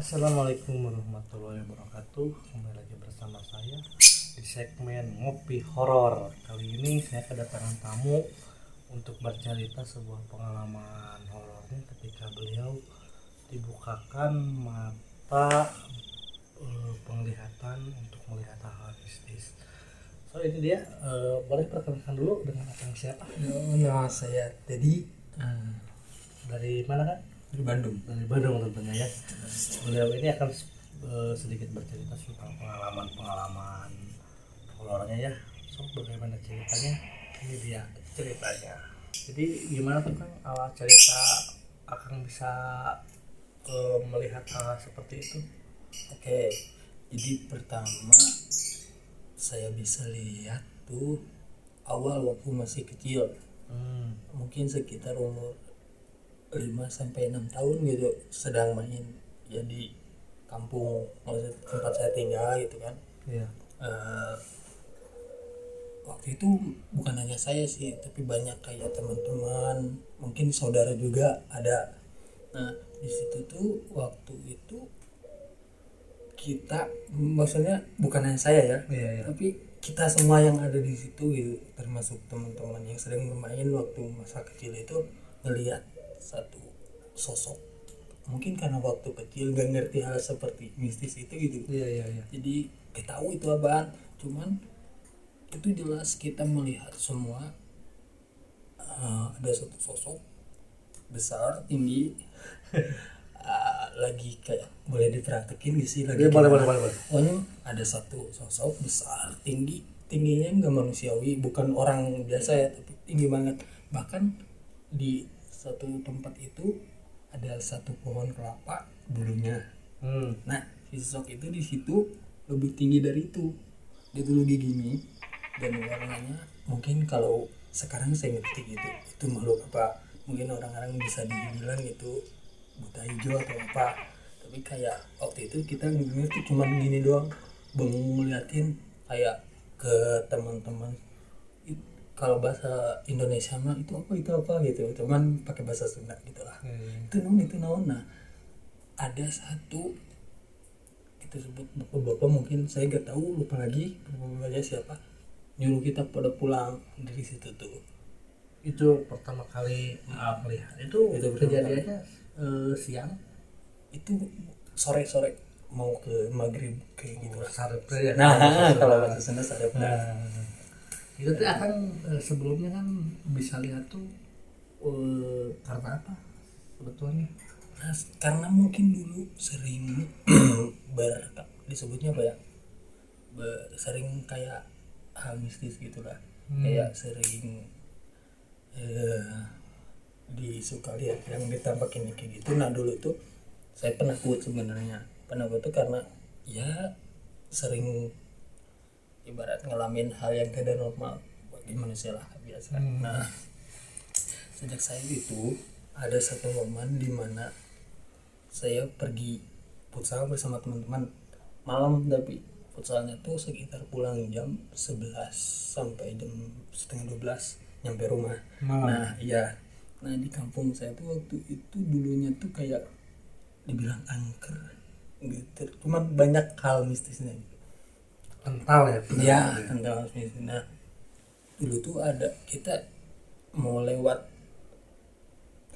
Assalamualaikum warahmatullahi wabarakatuh. Kembali lagi bersama saya di segmen Ngopi Horor. Kali ini saya kedatangan tamu untuk bercerita sebuah pengalaman horornya ketika beliau dibukakan mata penglihatan untuk melihat hal-hal mistis. So ini dia, boleh perkenalkan dulu dengan akang siapa? Nama saya Teddy Dari mana kan? dari Bandung. Dari Bandung tentunya ya. Beliau ini akan sedikit bercerita tentang pengalaman horornya ya. So bagaimana ceritanya? Ini dia ceritanya. Jadi gimana tuh Kang awal cerita Akang bisa melihat hal seperti itu? Oke, jadi pertama saya bisa lihat tuh awal waktu masih kecil, mungkin sekitar umur 5-6 tahun gitu, sedang main ya di kampung maksud tempat saya tinggal gitu kan. Iya. Waktu itu bukan hanya saya sih, tapi banyak kayak teman-teman, mungkin saudara juga ada. Nah di situ tuh waktu itu kita, maksudnya bukan hanya saya ya, Iya. tapi kita semua yang ada di situ gitu, termasuk teman-teman yang sering bermain waktu masa kecil itu, ngelihat satu sosok. Mungkin karena waktu kecil gak ngerti hal seperti mistis itu gitu. Iya. Jadi gak tahu itu apaan, cuman itu jelas kita melihat semua. Ada satu sosok besar tinggi. Lagi kayak boleh diperhatikan gak sih lagi? Boleh. Pokoknya ada satu sosok besar tingginya nggak manusiawi, bukan orang biasa ya, tapi tinggi banget. Bahkan di satu tempat itu ada satu pohon kelapa bulunya. Nah si sosok itu di situ lebih tinggi dari itu, dia tuh lagi gini, dan warnanya mungkin kalau sekarang saya ngerti gitu itu makhluk apa, mungkin orang-orang bisa dibilang itu buta hijau atau apa, tapi kayak waktu itu kita ngerti cuma gini doang, bengong ngeliatin kayak ke teman-teman. Kalau bahasa Indonesia mah itu apa gitu, cuman pakai bahasa Sunda gitulah. Itu naon. Nah ada satu, kita sebut bapak-bapak, mungkin saya gak tahu, lupa lagi bapaknya siapa, nyuruh kita pada pulang dari situ tuh. Itu pertama kali melihat itu kejadiannya siang. Itu sore mau ke maghrib kayak gitu. Sarepna ya. Nah kalau bahasa Sunda sarepna. Itu tuh akan sebelumnya kan bisa lihat tuh karena apa sebetulnya? Nah, karena mungkin dulu sering disebutnya apa ya, sering kayak hal mistis gitulah. Kayak sering disuka lihat yang ditampakin kayak gitu. Nah dulu tuh saya penakut sebenarnya. Penakut tuh karena ya sering ibarat ngalamin hal yang tidak normal bagi manusia lah biasa. Nah sejak saya itu ada satu momen di mana saya pergi futsal bersama teman-teman malam, tapi futsalnya tuh sekitar pulang jam 11 sampai jam setengah 12 nyampe rumah. Nah iya, nah di kampung saya tuh waktu itu dulunya tuh kayak dibilang angker gitu, cuman banyak hal mistisnya gitu. Kental ya. Ya tentang hal mistis. Nah dulu tuh ada, kita mau lewat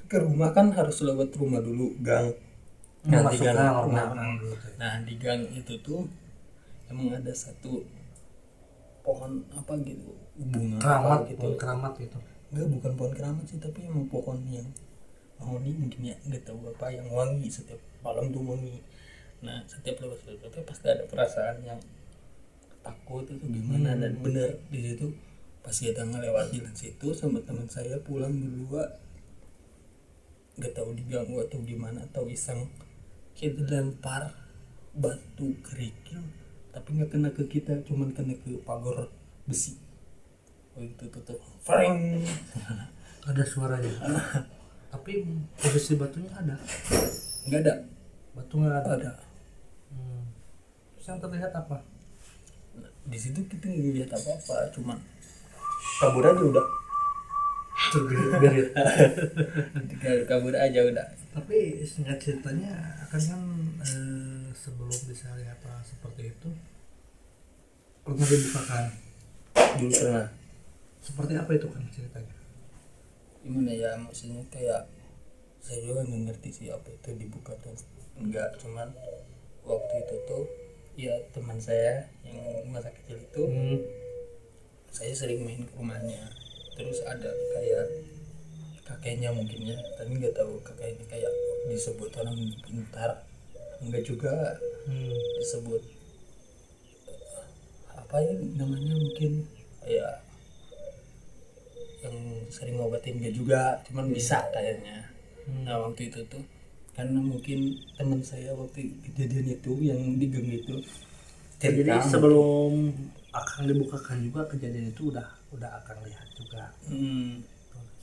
ke rumah kan harus lewat rumah dulu, gang. Nah di gang, nah di gang itu tuh emang ada satu pohon apa gitu, bunga Keramat apa gitu. pohon keramat gitu. Enggak, bukan pohon keramat sih, tapi emang pohon yang mahoni mungkin ya, nggak tahu apa, yang wangi, setiap malam tuh wangi. Nah setiap lewat situ pasti ada perasaan yang takut itu gimana. Dan bener di situ pas kita ngelewat jalan situ sama teman saya pulang berdua, nggak tahu diganggu atau gimana atau iseng, kita lempar batu kerikil tapi nggak kena ke kita, cuman kena ke pagar besi. Itu tuh freng. Ada suaranya. Tapi posisi batunya ada. Nggak ada. Batu nggak ada. Ada. Terus yang terlihat apa? Di situ kita nggak lihat apa-apa, cuman kabur aja udah. terberit. kabur aja udah. Tapi singkat ceritanya kan sebelum bisa lihat apa seperti itu pernah dibukakan. Dulu pernah. Seperti apa itu kan ceritanya? Gimana ya, maksudnya kayak saya juga nggak ngerti sih apa itu dibuka dan enggak, cuman waktu itu tuh ya teman saya yang masa kecil itu saya sering main ke rumahnya, terus ada kayak kakeknya mungkin ya, tapi nggak tahu kakeknya kayak disebut orang pintar enggak juga, disebut apa ya namanya, mungkin kayak yang sering ngobatin dia juga, cuman bisa kayaknya. Nah waktu itu tuh karena mungkin teman saya waktu kejadian itu yang di gang itu Jadi sebelum akan dibukakan juga kejadian itu udah akan lihat juga.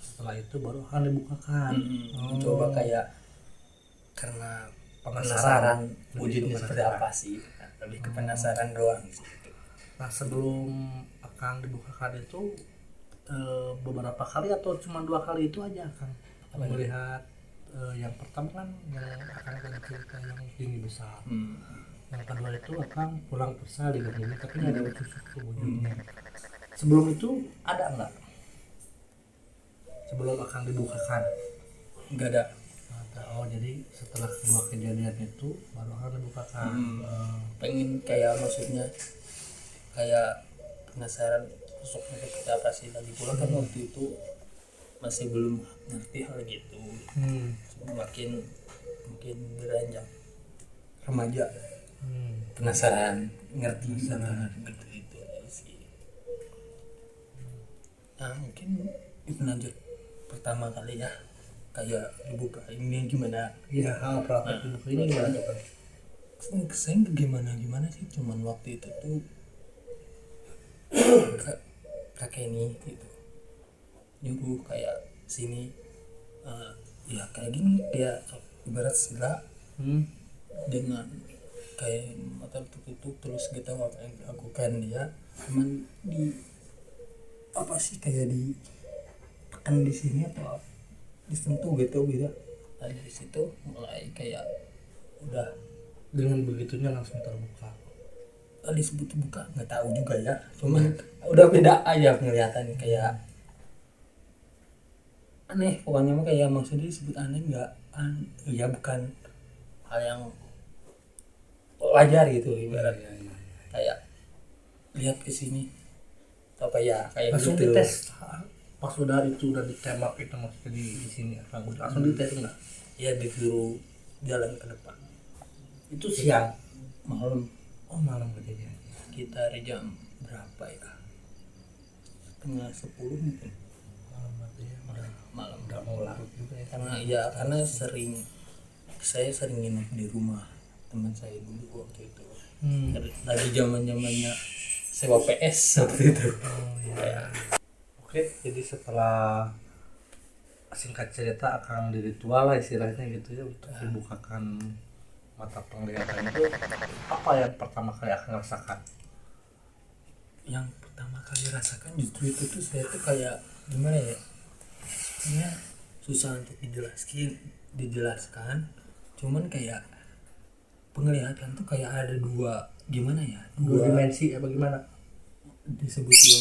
Setelah itu baru akan dibukakan. Coba kayak karena Penasaran. penasaran wujudnya seperti apa sih, nah, lebih ke penasaran doang gitu. Nah sebelum akan dibukakan itu beberapa kali atau cuma 2 kali itu aja kan melihat yang pertama kan yang akan cerita yang tinggi besar, yang kedua itu akan pulang persa di gang ini tapi nggak ada wujud wujudnya. Sebelum itu ada nggak? Sebelum akan dibukakan Nggak ada. oh jadi setelah kedua kejadian itu baru akan dibukakan. Pengen kayak maksudnya kayak penasaran sosoknya seperti apa sih, lagi pula kan waktu itu masih belum ngerti hal gitu. Makin mungkin beranjak remaja, penasaran ngerti sama gitu itu sih. Nah mungkin itu lanjut pertama kali ya kayak dibuka ini gimana Iya, praktek dibuka ini gimana? saya gimana sih, cuman waktu itu tuh kakek ini gitu nyuruh kayak sini, ya kayak gini, kayak ibarat sila dengan kayak mata tertutup terus kita apa yang dilakukan dia, cuman di apa sih kayak di tekan di sini atau disentuh gitu beda. Nah dari situ mulai kayak udah Dengan begitunya langsung terbuka. disebut buka nggak tahu juga ya, cuman udah beda aja penglihatan kayak aneh pokoknya mah, kayak maksudnya disebut aneh nggak ya bukan hal yang wajar gitu ibarat kayak lihat ke sini apa ya kayak Langsung gitu. dites pas udah itu udah ditembak itu maksudnya di sini langsung dites enggak? Ya disuruh jalan ke depan Itu siang. malam, Oh malam kejadian. sekitar jam berapa ya, 9:30 mungkin Malam berarti ya malam. udah mau larut juga ya. Karena saya sering nginep di rumah teman saya dulu waktu itu. Lagi zamannya sewa PS waktu itu. Ya. Oke, jadi setelah singkat cerita akan diritual lah istilahnya gitu ya untuk dibukakan mata penglihatan itu, apa yang pertama kali akan rasakan? Yang pertama kali rasakan justru itu tuh saya tuh kayak gimana ya, sebenarnya susah untuk dijelaskan, cuman kayak penglihatan tuh kayak ada dua gimana ya, Dua dimensi apa gimana? disebut dua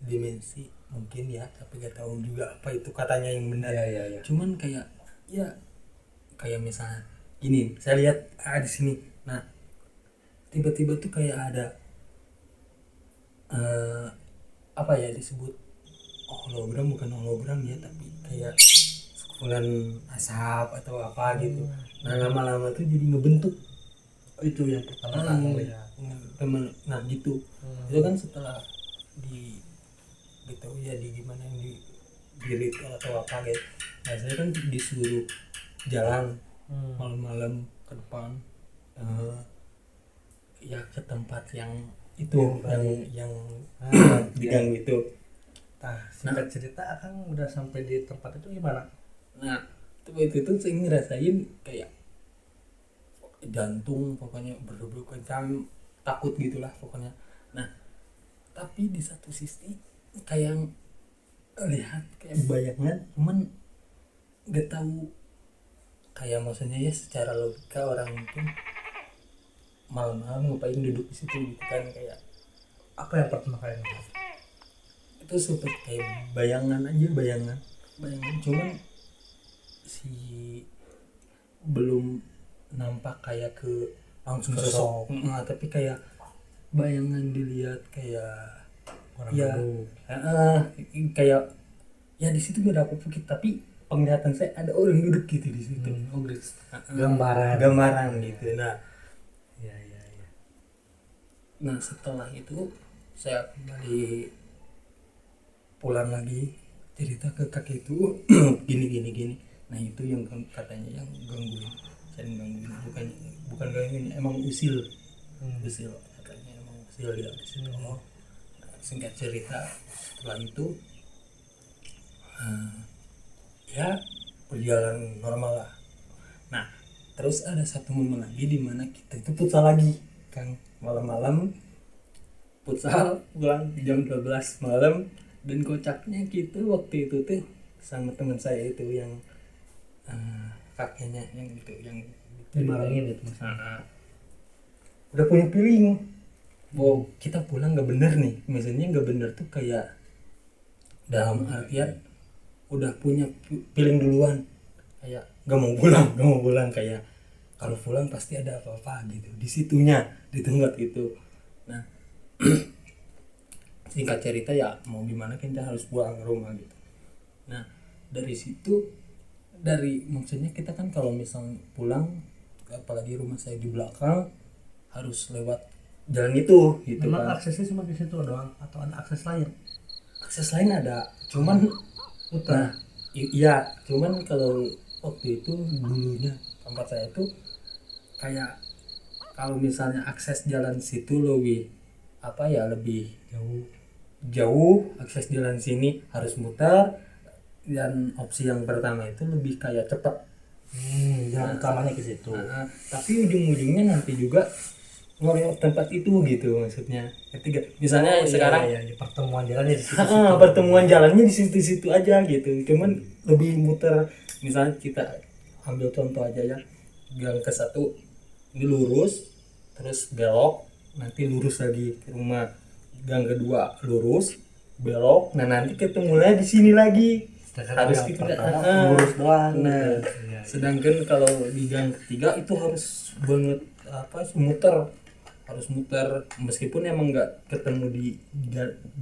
dimensi mungkin ya, tapi gak tahu juga apa itu katanya yang benar. Ya. Cuman kayak ya kayak misalnya gini, saya lihat di sini, nah tiba-tiba tuh kayak ada apa ya disebut hologram, bukan hologram ya, tapi kayak sekumpulan asap atau apa gitu. Nah lama-lama tuh jadi ngebentuk. Itu yang pertama kali lihat. Nah gitu. Itu kan setelah di gitu ya, di gimana yang di ritual atau apa gitu. Nah saya kan disuruh jalan malam-malam ke depan, ya ke tempat yang itu yang di gang itu. Nah, singkat cerita akan udah sampai di tempat itu gimana? Nah itu tuh saya ngerasain kayak jantung pokoknya berdebar kencang, takut gitulah pokoknya. Nah tapi di satu sisi kayak lihat kayak bayangan, cuman nggak tahu kayak maksudnya ya secara logika orang mungkin malam-malam ngapain duduk di situ gitu kan, kayak Apa yang pertama kali ngeliat? itu seperti kayak bayangan aja, bayangan cuman si belum nampak kayak ke langsung sosok. Tapi kayak bayangan dilihat kayak Orang ya duduk. kayak ya di situ gak ada apa-apa gitu, tapi penglihatan saya ada orang duduk gitu di situ. Oh gitu. Gambaran. Gitu. Iya iya iya. Nah setelah itu saya kembali pulang lagi, cerita ke kakek itu gini. Nah itu yang katanya yang gangguin, sering gangguin, bukan gangguin, emang usil katanya, emang usil dia di situ. Nah, singkat cerita setelah itu ya berjalan normal lah. Nah terus ada satu momen lagi di mana kita itu futsal lagi kan, malam-malam futsal pulang jam 12 malam. Dan kocaknya gitu waktu itu tuh sama teman saya itu yang kakeknya yang itu yang Dimarahin itu mas. udah punya feeling, wow kita pulang nggak bener nih, maksudnya nggak bener tuh kayak dalam artian udah punya feeling duluan, kayak nggak mau pulang kayak kalau pulang pasti ada apa-apa gitu di situnya, di tempat itu. Nah singkat cerita ya mau gimana kita harus pulang ke rumah gitu. Nah dari situ, dari maksudnya kita kan kalau misal pulang, apalagi rumah saya di belakang, harus lewat jalan itu gitu. Memang kan aksesnya cuma di situ doang atau ada akses lain? akses lain ada, cuman Putar. iya cuman kalau waktu itu dulunya tempat saya itu kayak kalau misalnya akses jalan situ lebih apa ya, lebih jauh akses jalan sini harus muter, dan opsi yang pertama itu lebih kayak cepat. Jalan utamanya ke situ. Tapi ujung-ujungnya nanti juga ngelewat tempat itu gitu maksudnya. Ketiga misalnya sekarang Iya, pertemuan jalannya di situ. pertemuan jalannya di situ-situ aja gitu, cuman lebih muter. Misalnya kita ambil contoh aja ya, gang ke satu ini lurus terus belok, nanti lurus lagi ke rumah, gang kedua lurus belok, nah nanti ketemunya di sini lagi. Harus gitu lurus doang. Nah Iya. sedangkan kalau di gang ketiga itu harus banget apa sih, harus muter meskipun emang nggak ketemu di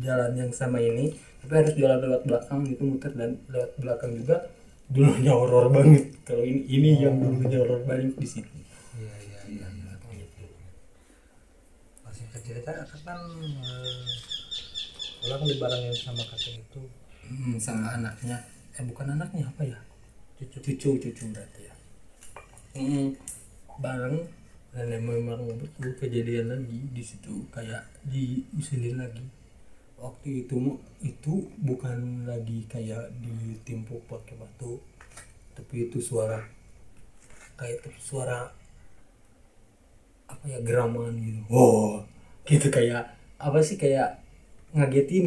jalan yang sama ini, tapi harus jalan lewat belakang gitu, muter, dan lewat belakang juga dulunya horor banget. Kalau ini yang dulunya horor banget di situ. Iya. Masih kecil kan pulang dibarengin sama kakek itu. Sama anaknya, bukan anaknya, apa ya, cucu berarti ya. Bareng, dan memang betul kejadian lagi di situ, kayak diusilin lagi. Waktu itu bukan lagi kayak ditimpuk pakai batu, tapi itu suara kayak suara apa ya, geraman gitu. Oh gitu, kayak apa sih, kayak ngagetin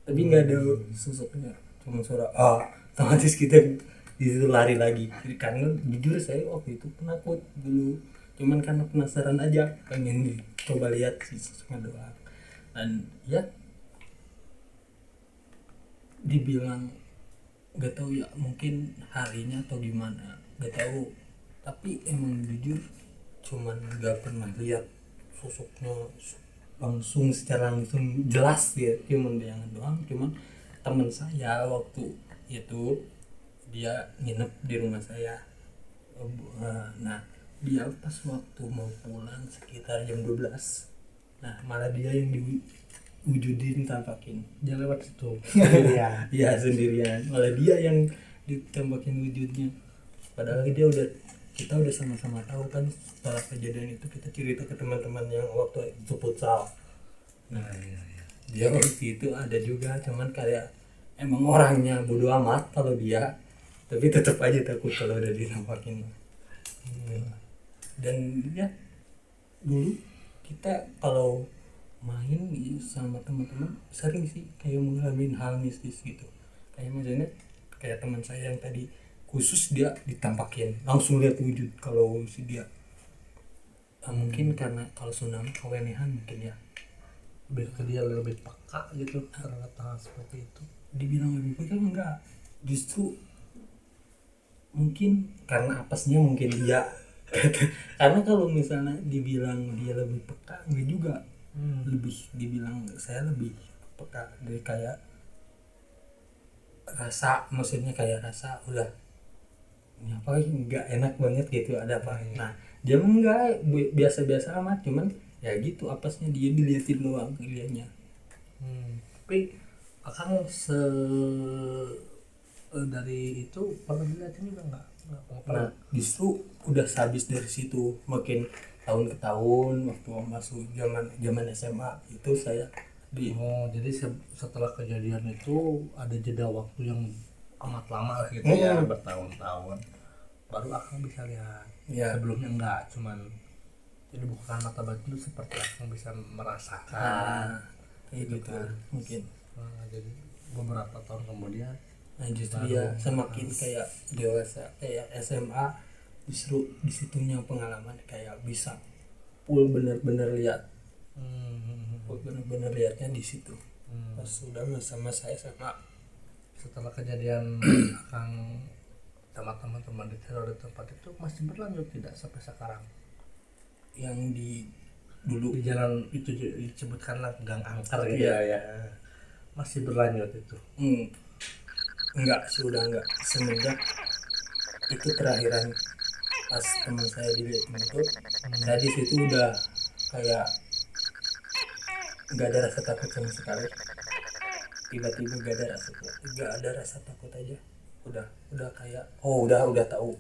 tapi nggak ada sosoknya, cuma suara otomatis kita di situ lari lagi. Karena jujur saya waktu itu penakut dulu, cuman karena penasaran aja pengen coba lihat si sosoknya doang. Dan ya dibilang nggak tahu ya, mungkin harinya atau gimana nggak tahu, tapi emang jujur cuman nggak pernah lihat sosoknya langsung, secara langsung jelas ya, cuman bayangan doang. Cuman teman saya waktu itu dia nginep di rumah saya. Nah dia pas waktu mau pulang sekitar jam 12, nah malah dia yang diwujudin, tampakin. Dia lewat situ. Iya sendirian, malah dia yang ditembakin wujudnya. Padahal kita udah sama-sama tahu kan setelah kejadian itu, kita cerita ke teman-teman yang waktu itu futsal. Nah dia waktu itu ada juga, cuman kayak emang orangnya bodo amat kalau dia, tapi tetap aja takut kalau udah ditampakin. Dan ya dulu kita kalau main sama teman-teman sering sih kayak mengalami hal mistis gitu. kayak maksudnya kayak teman saya yang tadi khusus dia ditampakin langsung lihat wujud kalau si dia. Mungkin karena kalau tsunami kewenehan mungkin ya, Biar ke dia lebih peka gitu terhadap hal seperti itu. dibilang lebih peka enggak, justru mungkin karena apesnya mungkin dia karena kalau misalnya dibilang dia lebih peka enggak juga, lebih dibilang saya lebih peka dari kayak rasa, maksudnya kayak rasa udah ini apa nggak enak banget gitu ada apa. Nah dia mah enggak, biasa-biasa amat, cuman ya gitu apesnya dia diliatin doang kelihatannya. Tapi akang dari itu pernah dilihatin juga nggak pernah. Nah justru udah habis dari situ, makin tahun ke tahun waktu masuk zaman SMA itu saya di Jadi setelah kejadian itu ada jeda waktu yang amat lama lah gitu ya, bertahun-tahun baru akang bisa lihat. ya Sebelumnya enggak, cuman jadi bukan mata batin itu seperti akang bisa merasakan kayak gitu kan. mungkin. Jadi beberapa tahun kemudian Nah justru baru ya semakin kayak dewasa kayak SMA justru disitunya pengalaman kayak bisa full bener-bener lihat, full bener-bener lihatnya di situ pas sudah masa-masa SMA. setelah kejadian akang sama teman-teman di teror di tempat itu masih berlanjut tidak sampai sekarang Yang di dulu di jalan itu disebutkanlah Gang Angker gitu Iya, ya. masih berlanjut itu. enggak, sudah enggak, semenjak itu terakhiran pas teman saya dilihatin itu, saya di situ udah kayak nggak ada rasa takut sama sekali. Tiba-tiba nggak ada rasa takut aja, udah kayak udah tahu.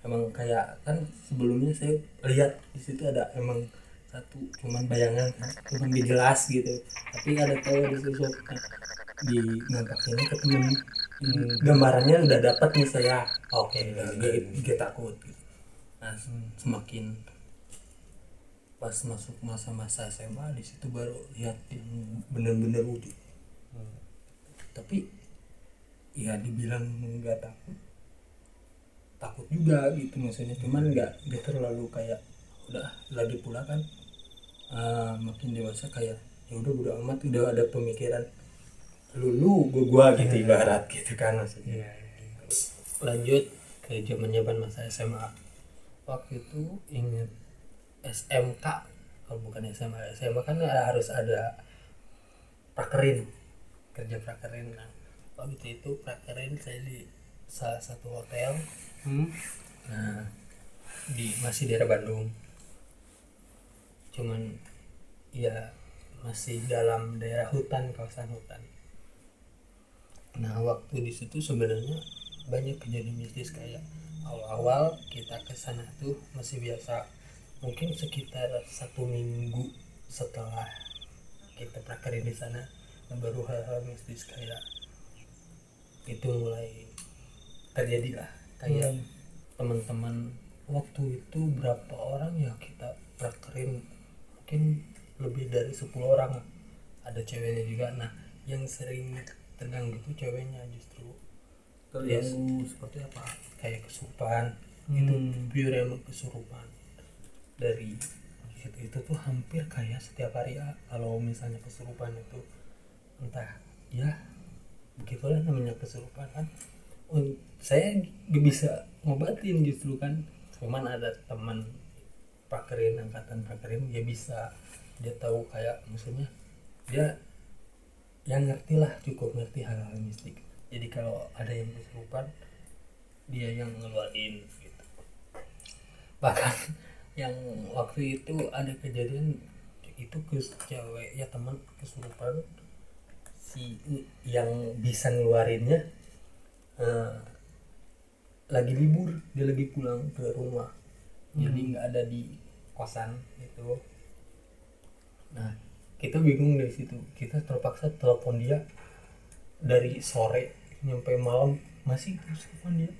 Emang kayak kan sebelumnya saya lihat di situ ada emang satu cuman bayangan kan, cuman gak jelas gitu, tapi ada tahu ada sosok. Nah, di nampakinnya ke temen, gambarannya udah dapat nih saya, oke gak takut gitu. Nah semakin pas masuk masa-masa SMA di situ baru lihat yang bener-bener wujud. Tapi ya dibilang nggak takut juga gitu maksudnya, cuman nggak terlalu kayak udah lagi pula kan makin dewasa kayak ya udah bodo amat, udah ada pemikiran gua gitu ibarat gitu kan maksudnya. Lanjut ke zaman masa SMA, waktu itu inget SMK, kalau bukan SMA kan harus ada prakerin, kerja prakerin. Nah waktu itu prakerin saya di salah satu hotel, nah masih daerah Bandung, cuman ya masih dalam daerah hutan, kawasan hutan. Nah waktu di situ sebenarnya banyak kejadian mistis, kayak awal-awal kita ke sana tuh masih biasa, mungkin sekitar 1 minggu setelah kita prakerin di sana baru hal-hal mistis kayak itu mulai terjadi lah. Kayak teman-teman waktu itu berapa orang ya kita prakerin, mungkin lebih dari 10 orang, ada ceweknya juga. Nah yang sering terganggu itu ceweknya justru. Terganggu seperti apa? Kayak kesurupan, itu pure emang kesurupan. Dari itu tuh hampir kayak setiap hari ya, kalau misalnya kesurupan itu entah ya begitulah namanya kesurupan kan. Saya gak bisa ngobatin justru kan, cuman ada teman prakerin, angkatan prakerin, dia bisa, dia tahu kayak maksudnya dia yang ngerti lah, cukup ngerti hal-hal mistik. Jadi kalau ada yang kesurupan dia yang ngeluarin gitu. Bahkan yang waktu itu ada kejadian itu ke cewek ya, teman kesurupan, si yang bisa ngeluarinnya lagi libur, dia lagi pulang ke rumah, jadi nggak ada di kosan itu. Nah kita bingung dari situ, kita terpaksa telepon dia dari sore nyampe malam masih kesurupan dia,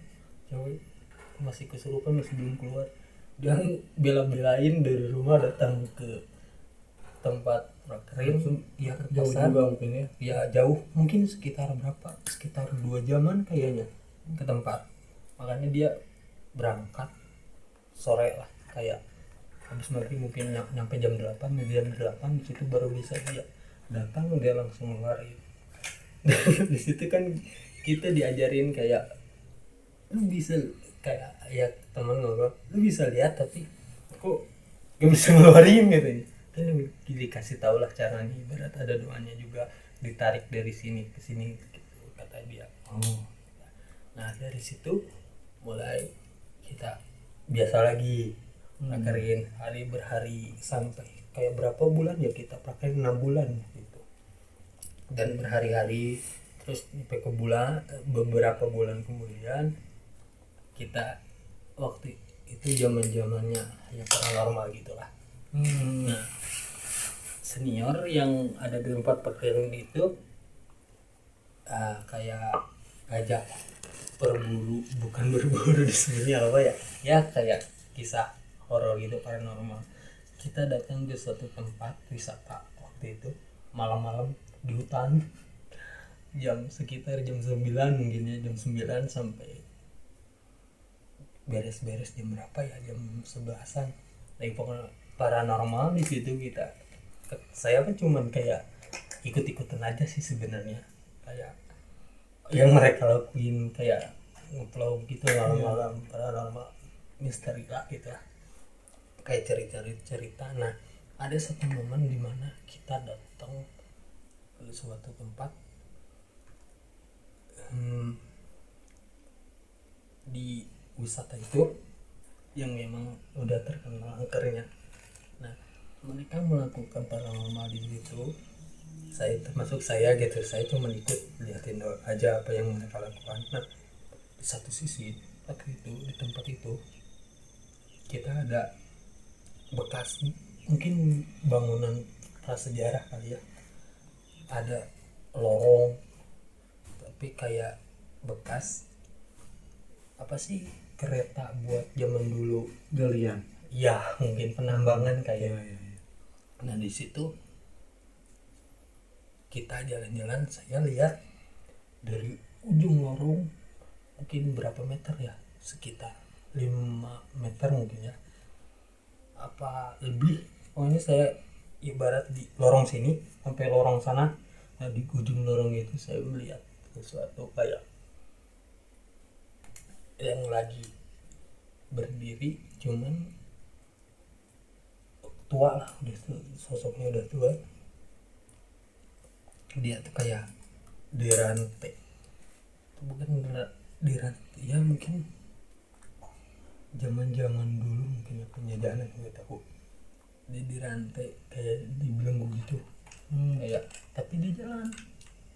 cewek masih kesurupan, masih belum keluar. Dia bela-belain dari rumah datang ke tempat prakerin ya ke Jauh pasar. juga mungkin ya. Ya jauh, mungkin sekitar berapa, sekitar 2 jaman kayaknya ke tempat. Makanya dia berangkat sore lah, kayak habis maghrib mungkin nyampe jam 8 di situ baru bisa dia datang, dia langsung ngeluarin. Di situ kan kita diajarin kayak lu bisa, kayak ya teman ngobrol, lu bisa lihat tapi kok gak bisa ngeluarin gitu ya. Kan dikasih tau lah caranya, ibarat ada doanya juga, ditarik dari sini ke sini gitu kata dia. Oh, nah dari situ mulai kita biasa lagi prakerin hari berhari sampai kayak berapa bulan ya, kita prakerin 6 bulan gitu, dan berhari-hari terus sampai ke bulan, beberapa bulan kemudian kita waktu itu zaman-zamannya yang paranormal gitulah. Nah senior yang ada di tempat prakerin itu kayak ngajak berburu, bukan berburu disebutnya apa ya, ya kayak kisah horor gitu, paranormal. Kita datang ke suatu tempat wisata waktu itu malam-malam di hutan, sekitar jam 9 mungkin ya, jam 9 sampai beres-beres jam berapa ya, jam 11-an. Lagi pokoknya paranormal di situ. Saya kan cuman kayak ikut-ikutan aja sih sebenarnya, kayak yang mereka lakuin, kayak ngevlog gitu malam-malam, paranormal, misteri lah gitu lah, kayak cerita. Nah ada satu momen dimana kita datang ke suatu tempat di wisata itu yang memang udah terkenal angkernya. Nah mereka melakukan paranormal di situ, saya termasuk saya gitu, saya cuma ikut liatin aja apa yang mereka lakukan. Nah di satu sisi waktu itu di tempat itu kita ada bekas mungkin bangunan prasejarah kali ya, ada lorong tapi kayak bekas apa sih, kereta buat zaman dulu, Galian. ya mungkin penambangan kayak. Ya. Nah di situ kita jalan-jalan, saya lihat dari ujung lorong mungkin berapa meter ya, sekitar 5 meter mungkin ya, apa lebih, pokoknya saya ibarat di lorong sini sampai lorong sana. Nah di ujung lorong itu saya melihat sesuatu kayak yang lagi berdiri, cuman tua lah, udah sosoknya udah tua. Dia tuh kayak dirantai, bukan dirantai ya, mungkin zaman dulu mungkin ya, penjajahan nggak tahu. Dia dirantai kayak dibelenggu gitu, kayak, tapi dia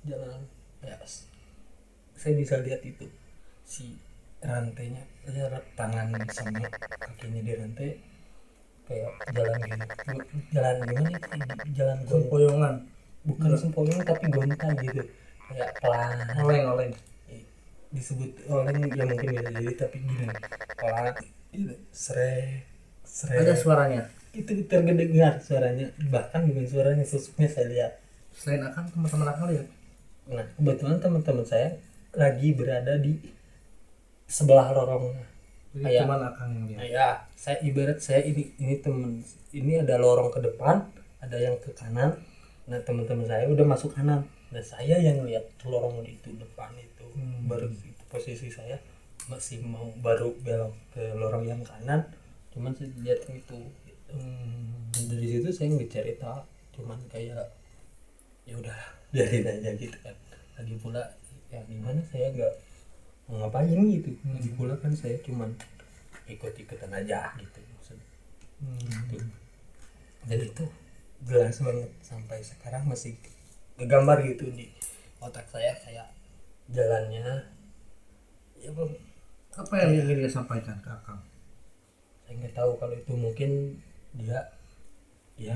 jalan ya, saya bisa lihat itu si rantainya, tangan sama kakinya dirantai, kayak jalan gini, jalan gimana itu, jalan Sempoyongan. bukan sempoyongan tapi gonta gitu, kayak pelan, Oleng. disebut oleng ya mungkin bisa jadi, tapi gini pelan gitu, srek Ada suaranya. itu terdengar suaranya, bahkan bukan suaranya, sosoknya saya lihat. Selain akan teman-teman akan lihat. Nah kebetulan teman-teman saya lagi berada di sebelah lorong. Jadi Kayak cuman akan yang lihat. ya saya ibarat saya ini temen, ini ada lorong ke depan, ada yang ke kanan. Nah teman-teman saya udah masuk kanan, dan saya yang lihat lorong di itu depan itu. Baru itu posisi saya masih mau baru belok ke lorong yang kanan, cuman saya lihat itu. Dari situ saya nggak cerita, cuman kayak ya udah biarin aja gitu kan. Lagi pula ya gimana, saya nggak mau ngapain gitu. Lagi pula kan saya cuman ikut-ikutan aja gitu maksudnya. Gitu. Dan itu jelas banget sampai sekarang masih ngegambar gitu di otak saya, kayak jalannya ya bang. Apa yang ingin dia sampaikan ke Akang? Saya nggak tahu, kalau itu mungkin dia ya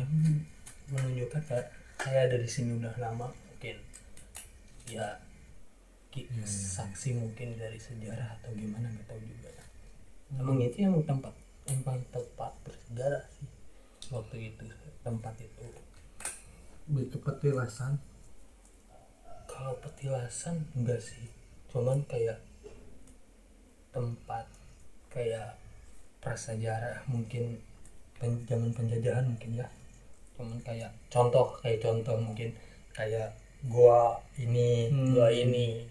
menunjukkan saya dari sini udah lama, mungkin ya saksi mungkin dari sejarah atau gimana, nggak tahu juga ya. Emang itu yang tempat bersejarah sih waktu itu, tempat itu lebih ke petilasan. Kalau petilasan enggak sih, cuman kayak tempat kayak prasejarah mungkin, zaman penjajahan mungkin ya. Cuman kayak contoh mungkin kayak gua ini, gua ini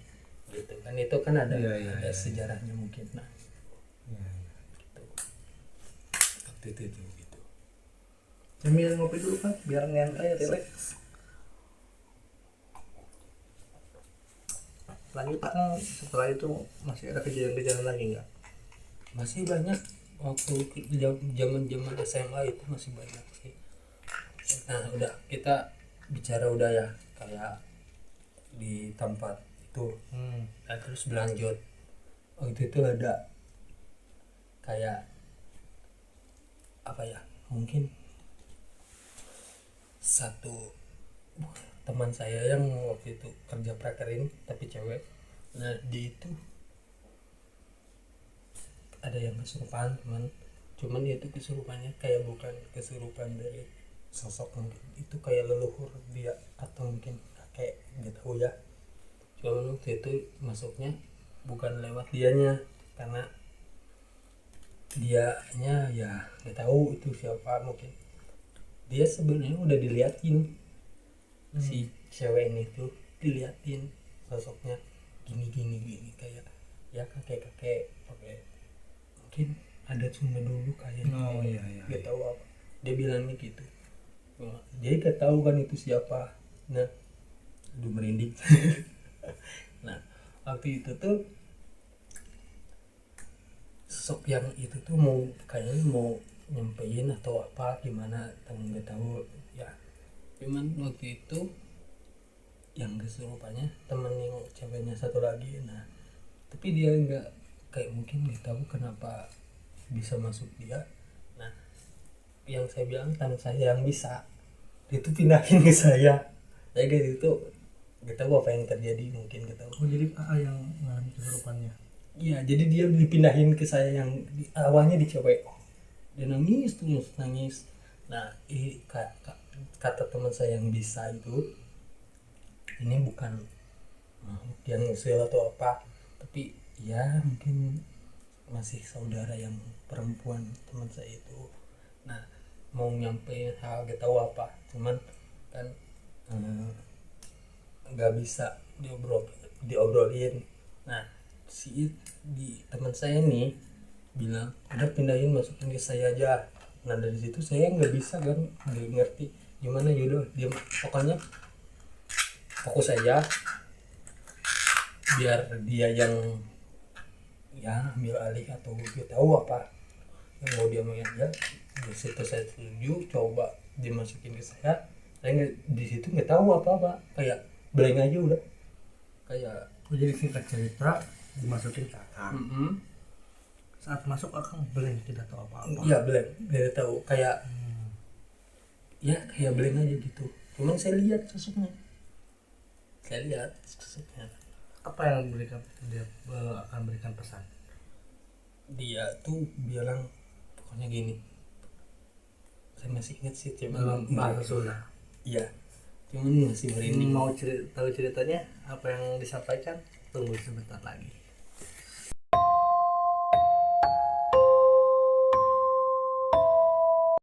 gitu kan, itu kan ada Iya, ada iya. sejarahnya mungkin. Nah Ya. gitu, waktu itu gitu. Sambil ngopi dulu kan biar nyantai relax. Lanjut kan setelah itu masih ada kejadian-kejadian lagi nggak? Masih banyak, waktu zaman SMA itu masih banyak sih. Nah udah, kita bicara udah ya kayak di tempat itu. Nah terus berlanjut, waktu itu ada kayak apa ya, mungkin satu teman saya yang waktu itu kerja prakerin tapi cewek. Nah dia itu ada yang kesurupan, cuman itu kesurupannya kayak bukan kesurupan dari sosok, mungkin itu kayak leluhur dia atau mungkin kakek, nggak tahu ya. Cuman waktu itu masuknya bukan lewat dianya, karena dianya ya nggak tahu itu siapa. Mungkin dia sebenarnya udah diliatin, si cewek ini tuh diliatin sosoknya gini kayak ya kakek pakai, mungkin ada Sunda dulu kayak Oh iya. nggak tahu apa, dia bilangnya gitu. Dia nggak tahu kan itu siapa. Nah aduh merinding. Nah waktu itu tuh sosok yang itu tuh kayaknya mau nyampein atau apa gimana, nggak tahu ya. Cuman waktu itu yang kesurupannya temen yang ceweknya satu lagi. Nah tapi dia nggak, kayak mungkin nggak tahu kenapa bisa masuk dia. Nah yang saya bilang teman saya yang bisa, dia tuh pindahin ke saya. Saya gitu itu nggak tahu apa yang terjadi, mungkin nggak tahu. Oh jadi AA yang mengalami kesurupannya. Iya, jadi dia dipindahin ke saya yang awalnya di cewek. Dia nangis terus nangis. Nah kata teman saya yang bisa itu, ini bukan makhluk yang usil atau apa, tapi ya mungkin masih saudara yang perempuan teman saya itu. Nah mau nyampein hal gak tahu apa, cuman kan nggak bisa diobrolin. Nah si di teman saya nih bilang udah pindahin masukin ke saya aja. Nah dari situ saya nggak bisa kan, nggak ngerti gimana, yaudah dia pokoknya fokus aja biar dia yang ya ambil alih atau dia tahu apa yang mau dia mau aja. Di situ saya setuju, coba dimasukin ke saya nggak, di situ nggak tahu apa kayak blank aja udah kayak. Oh jadi singkat cerita dimasukin ke akang. Saat masuk akang blank, tidak tahu apa-apa. Iya blank, nggak tahu kayak ya kayak blank aja gitu. Cuman saya lihat sosoknya, Apa yang berikan dia akan berikan pesan? dia tuh bilang pokoknya gini, saya masih ingat sih dia Dalam bilang bahasa Sunda. iya, cuman masih merinding. Mau tahu ceritanya apa yang disampaikan? Tunggu sebentar lagi.